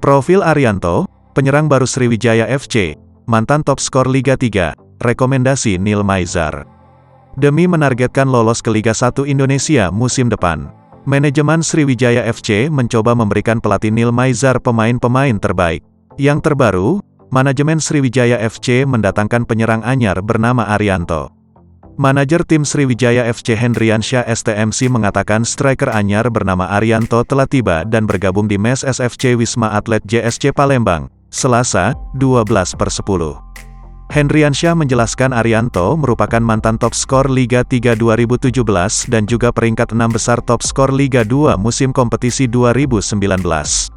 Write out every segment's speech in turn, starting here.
Profil Arianto, penyerang baru Sriwijaya FC, mantan top skor Liga 3, rekomendasi Neil Maizar. Demi menargetkan lolos ke Liga 1 Indonesia musim depan, manajemen Sriwijaya FC mencoba memberikan pelatih Neil Maizar pemain-pemain terbaik. Yang terbaru, manajemen Sriwijaya FC mendatangkan penyerang anyar bernama Arianto. Manajer tim Sriwijaya FC Hendriansyah STMC mengatakan striker anyar bernama Arianto telah tiba dan bergabung di MES SFC Wisma Atlet JSC Palembang, Selasa, 12/10. Hendriansyah menjelaskan Arianto merupakan mantan top skor Liga 3 2017 dan juga peringkat 6 besar top skor Liga 2 musim kompetisi 2019.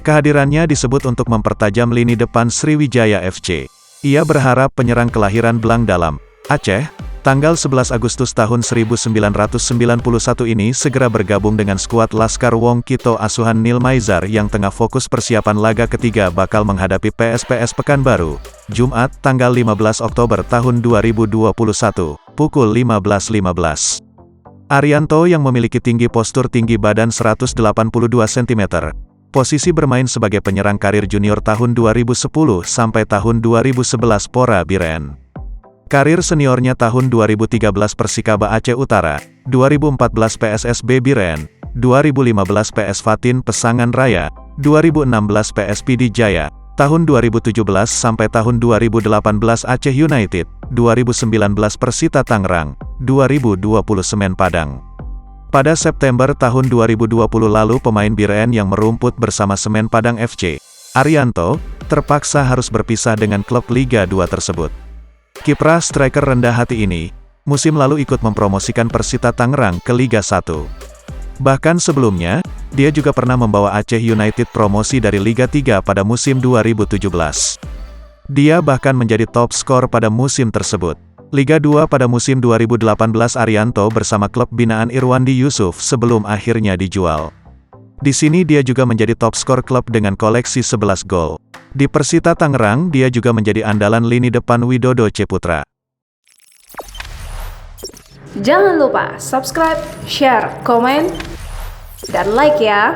Kehadirannya disebut untuk mempertajam lini depan Sriwijaya FC. Ia berharap penyerang kelahiran Belang Dalam, Aceh, tanggal 11 Agustus tahun 1991 ini segera bergabung dengan skuad Laskar Wong Kito asuhan Neil Maizar yang tengah fokus persiapan laga ketiga bakal menghadapi PSPS Pekanbaru, Jumat, tanggal 15 Oktober tahun 2021, pukul 15.15. Arianto yang memiliki tinggi postur tinggi badan 182 cm, posisi bermain sebagai penyerang karir junior tahun 2010 sampai tahun 2011 Pora Biren. Karir seniornya tahun 2013 Persikaba Aceh Utara, 2014 PSSB Biren, 2015 PS Fatin Pesangan Raya, 2016 PS Pidi Jaya, tahun 2017 sampai tahun 2018 Aceh United, 2019 Persita Tangerang, 2020 Semen Padang. Pada September tahun 2020 lalu pemain Biren yang merumput bersama Semen Padang FC, Arianto, terpaksa harus berpisah dengan klub Liga 2 tersebut. Kiprah striker rendah hati ini, musim lalu ikut mempromosikan Persita Tangerang ke Liga 1. Bahkan sebelumnya, dia juga pernah membawa Aceh United promosi dari Liga 3 pada musim 2017. Dia bahkan menjadi top skor pada musim tersebut. Liga 2 pada musim 2018 Arianto bersama klub binaan Irwandi Yusuf sebelum akhirnya dijual. Di sini dia juga menjadi top skor klub dengan koleksi 11 gol. Di Persita Tangerang dia juga menjadi andalan lini depan Widodo Ceputra. Jangan lupa subscribe, share, komen, dan like ya!